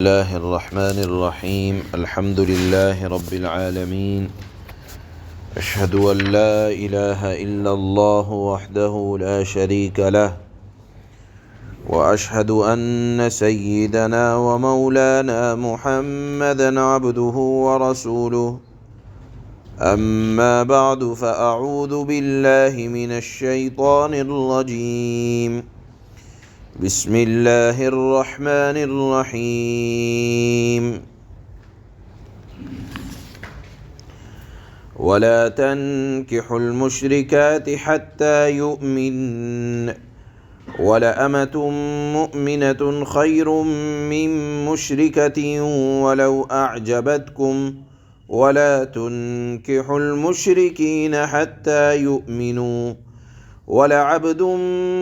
الله الرحمن الرحيم الحمد لله رب العالمين أشهد أن لا إله إلا الله وحده لا شريك له وأشهد أن سيدنا ومولانا محمدا عبده ورسوله أما بعد فأعوذ بالله من الشيطان الرجيم بسم الله الرحمن الرحيم ولا تنكحوا المشركات حتى يؤمن ولأمة مؤمنة خير من مشركة ولو أعجبتكم ولا تنكحوا المشركين حتى يؤمنوا ولعبد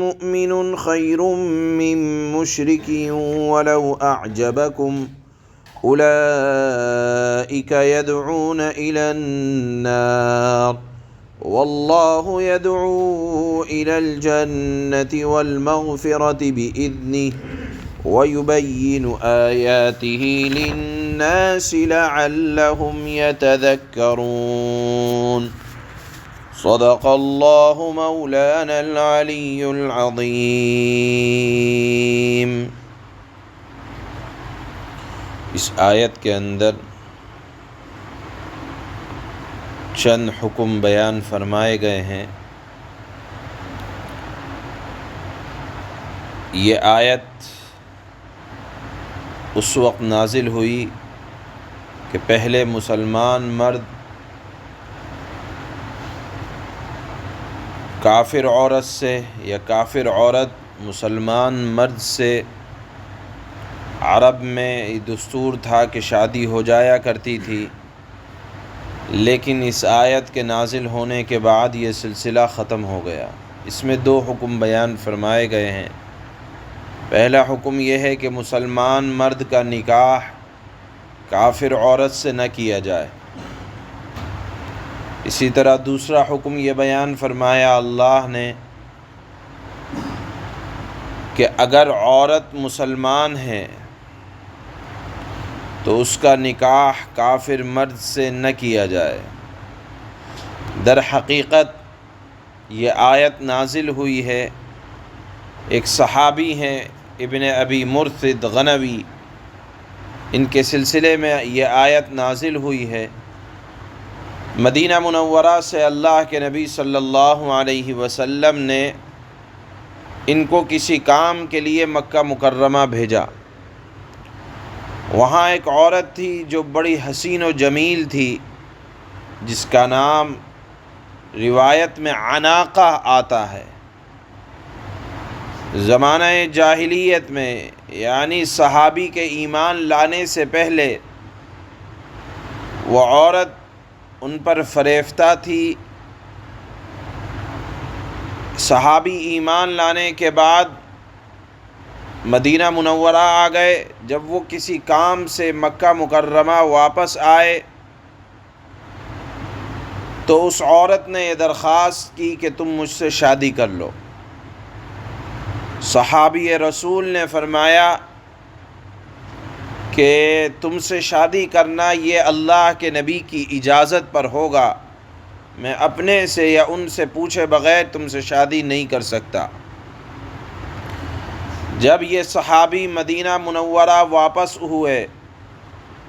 مؤمن خير من مشرك ولو أعجبكم أولئك يدعون إلى النار والله يدعو إلى الجنة والمغفرة بإذنه ويبين آياته للناس لعلهم يتذكرون صدق الله مولانا العلی العظیم۔ اس آیت کے اندر چند حکم بیان فرمائے گئے ہیں۔ یہ آیت اس وقت نازل ہوئی کہ پہلے مسلمان مرد کافر عورت سے یا کافر عورت مسلمان مرد سے عرب میں دستور تھا کہ شادی ہو جایا کرتی تھی، لیکن اس آیت کے نازل ہونے کے بعد یہ سلسلہ ختم ہو گیا۔ اس میں دو حکم بیان فرمائے گئے ہیں۔ پہلا حکم یہ ہے کہ مسلمان مرد کا نکاح کافر عورت سے نہ کیا جائے۔ اسی طرح دوسرا حکم یہ بیان فرمایا اللہ نے کہ اگر عورت مسلمان ہے تو اس کا نکاح کافر مرد سے نہ کیا جائے۔ در حقیقت یہ آیت نازل ہوئی ہے، ایک صحابی ہیں ابن ابی مرثد غنوی، ان کے سلسلے میں یہ آیت نازل ہوئی ہے۔ مدینہ منورہ سے اللہ کے نبی صلی اللہ علیہ وسلم نے ان کو کسی کام کے لیے مکہ مکرمہ بھیجا۔ وہاں ایک عورت تھی جو بڑی حسین و جمیل تھی، جس کا نام روایت میں عناقہ آتا ہے۔ زمانہ جاہلیت میں یعنی صحابی کے ایمان لانے سے پہلے وہ عورت ان پر فریفتہ تھی۔ صحابی ایمان لانے کے بعد مدینہ منورہ آ گئے۔ جب وہ کسی کام سے مکہ مکرمہ واپس آئے تو اس عورت نے یہ درخواست کی کہ تم مجھ سے شادی کر لو۔ صحابی رسول نے فرمایا کہ تم سے شادی کرنا یہ اللہ کے نبی کی اجازت پر ہوگا، میں اپنے سے یا ان سے پوچھے بغیر تم سے شادی نہیں کر سکتا۔ جب یہ صحابی مدینہ منورہ واپس ہوئے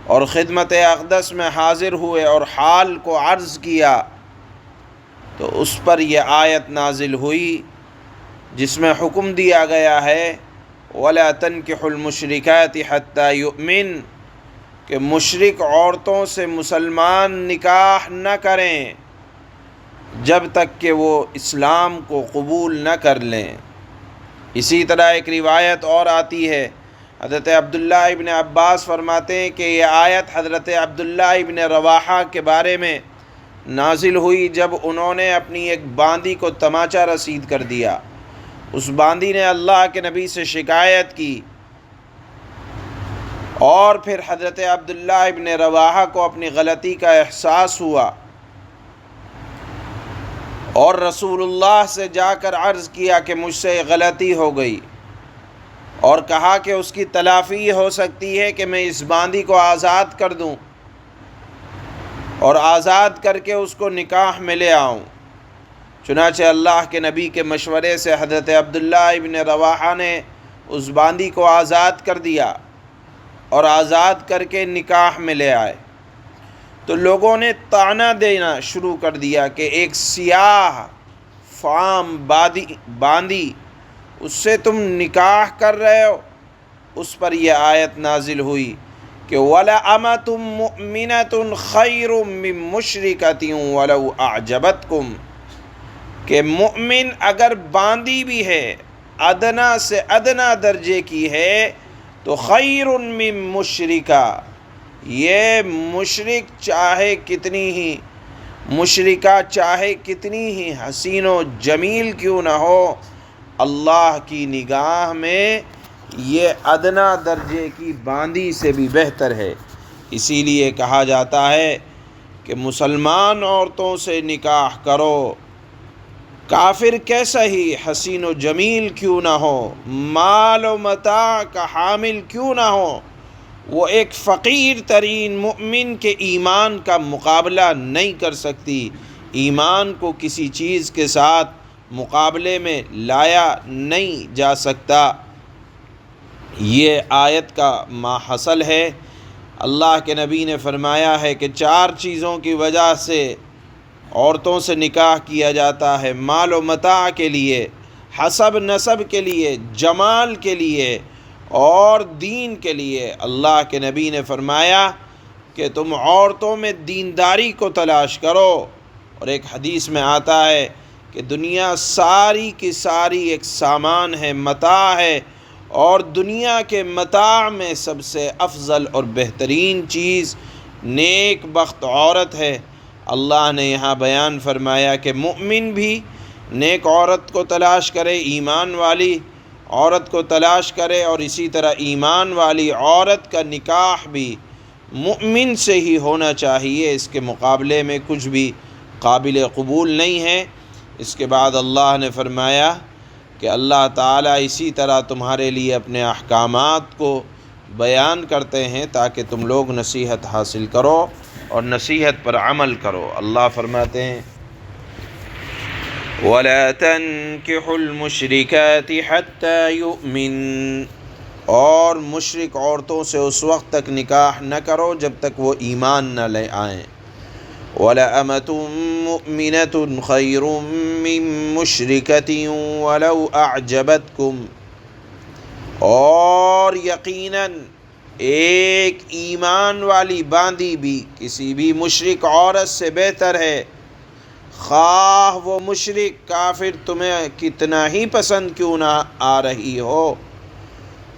اور خدمت اقدس میں حاضر ہوئے اور حال کو عرض کیا تو اس پر یہ آیت نازل ہوئی جس میں حکم دیا گیا ہے وَلَا تَنْكِحُوا الْمُشْرِكَاتِ حَتَّى يُؤْمِنْ کہ مشرک عورتوں سے مسلمان نکاح نہ کریں جب تک کہ وہ اسلام کو قبول نہ کر لیں۔ اسی طرح ایک روایت اور آتی ہے، حضرت عبداللہ ابن عباس فرماتے ہیں کہ یہ آیت حضرت عبداللہ ابن رواحہ کے بارے میں نازل ہوئی جب انہوں نے اپنی ایک باندی کو تماچا رسید کر دیا۔ اس باندی نے اللہ کے نبی سے شکایت کی اور پھر حضرت عبداللہ ابن رواحہ کو اپنی غلطی کا احساس ہوا اور رسول اللہ سے جا کر عرض کیا کہ مجھ سے غلطی ہو گئی، اور کہا کہ اس کی تلافی ہو سکتی ہے کہ میں اس باندی کو آزاد کر دوں اور آزاد کر کے اس کو نکاح میں لے آؤں۔ چنانچہ اللہ کے نبی کے مشورے سے حضرت عبداللہ ابن رواحہ نے اس باندی کو آزاد کر دیا اور آزاد کر کے نکاح میں لے آئے۔ تو لوگوں نے طعنہ دینا شروع کر دیا کہ ایک سیاہ فام باندی اس سے تم نکاح کر رہے ہو۔ اس پر یہ آیت نازل ہوئی کہ وَلَأَمَةٌ مُؤْمِنَةٌ خَيْرٌ مِّن مُشْرِكَةٍ وَلَوْ أَعْجَبَتْكُمْ، کہ مؤمن اگر باندی بھی ہے، ادنا سے ادنا درجے کی ہے، تو خیر من مشرکہ، یہ مشرک چاہے کتنی ہی مشرکہ چاہے کتنی ہی حسین و جمیل کیوں نہ ہو، اللہ کی نگاہ میں یہ ادنا درجے کی باندی سے بھی بہتر ہے۔ اسی لیے کہا جاتا ہے کہ مسلمان عورتوں سے نکاح کرو، کافر کیسا ہی حسین و جمیل کیوں نہ ہو، مال و متاع کا حامل کیوں نہ ہو، وہ ایک فقیر ترین مؤمن کے ایمان کا مقابلہ نہیں کر سکتی۔ ایمان کو کسی چیز کے ساتھ مقابلے میں لایا نہیں جا سکتا۔ یہ آیت کا ماحصل ہے۔ اللہ کے نبی نے فرمایا ہے کہ 4 چیزوں کی وجہ سے عورتوں سے نکاح کیا جاتا ہے: مال و متاع کے لیے، حسب نسب کے لیے، جمال کے لیے اور دین کے لیے۔ اللہ کے نبی نے فرمایا کہ تم عورتوں میں دینداری کو تلاش کرو، اور ایک حدیث میں آتا ہے کہ دنیا ساری کی ساری ایک سامان ہے، متاع ہے، اور دنیا کے متاع میں سب سے افضل اور بہترین چیز نیک بخت عورت ہے۔ اللہ نے یہاں بیان فرمایا کہ مؤمن بھی نیک عورت کو تلاش کرے، ایمان والی عورت کو تلاش کرے، اور اسی طرح ایمان والی عورت کا نکاح بھی مؤمن سے ہی ہونا چاہیے، اس کے مقابلے میں کچھ بھی قابل قبول نہیں ہے۔ اس کے بعد اللہ نے فرمایا کہ اللہ تعالیٰ اسی طرح تمہارے لیے اپنے احکامات کو بیان کرتے ہیں تاکہ تم لوگ نصیحت حاصل کرو اور نصیحت پر عمل کرو۔ اللہ فرماتے ہیں وَلَا تَنكِحُوا الْمُشْرِكَاتِ حَتَّى يُؤْمِنْ، اور مشرک عورتوں سے اس وقت تک نکاح نہ کرو جب تک وہ ایمان نہ لے آئیں۔ وَلَأَمَةٌ مُؤْمِنَةٌ خَيْرٌ مِّن مُشْرِكَةٍ وَلَوْ أَعْجَبَتْكُمْ، اور یقیناً ایک ایمان والی باندی بھی کسی بھی مشرک عورت سے بہتر ہے، خواہ وہ مشرک کافر تمہیں کتنا ہی پسند کیوں نہ آ رہی ہو۔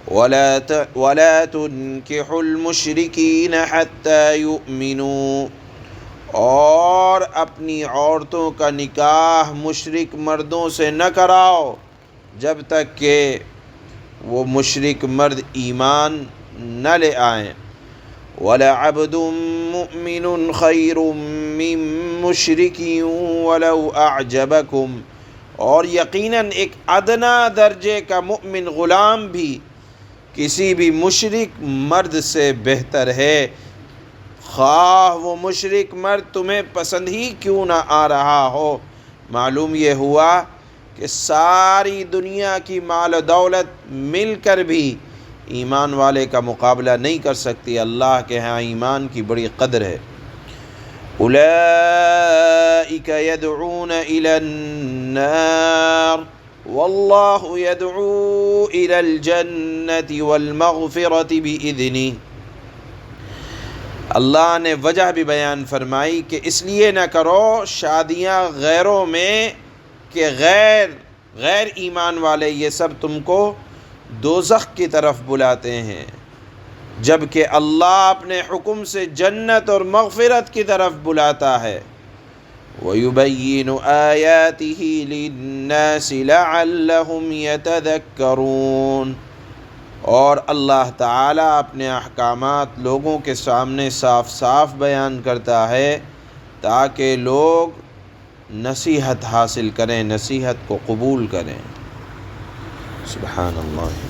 وَلَا تُنكِحُوا الْمُشْرِكِينَ حَتَّى يُؤْمِنُوا، اور اپنی عورتوں کا نکاح مشرک مردوں سے نہ کراؤ جب تک کہ وہ مشرک مرد ایمان نہ لے آئیں۔ وَلَعَبْدٌ مُؤْمِنٌ خَيْرٌ مِّن مُشْرِكٍ وَلَوْ أَعْجَبَكُمْ، اور یقیناً ایک ادنا درجے کا مؤمن غلام بھی کسی بھی مشرک مرد سے بہتر ہے، خواہ وہ مشرک مرد تمہیں پسند ہی کیوں نہ آ رہا ہو۔ معلوم یہ ہوا کہ ساری دنیا کی مال و دولت مل کر بھی ایمان والے کا مقابلہ نہیں کر سکتی۔ اللہ کے ہاں ایمان کی بڑی قدر ہے۔ اولئک یدعون الی النار واللہ یدعو الی الجنۃ والمغفرۃ بإذنہ۔ اللہ نے وجہ بھی بیان فرمائی کہ اس لیے نہ کرو شادیاں غیروں میں کہ غیر ایمان والے یہ سب تم کو دوزخ کی طرف بلاتے ہیں، جبکہ اللہ اپنے حکم سے جنت اور مغفرت کی طرف بلاتا ہے۔ وَيُبَيِّنُ آيَاتِهِ لِلنَّاسِ لَعَلَّهُمْ يَتَذَكَّرُونَ، اور اللہ تعالیٰ اپنے احکامات لوگوں کے سامنے صاف صاف بیان کرتا ہے تاکہ لوگ نصیحت حاصل کریں، نصیحت کو قبول کریں۔ سبحان اللہ۔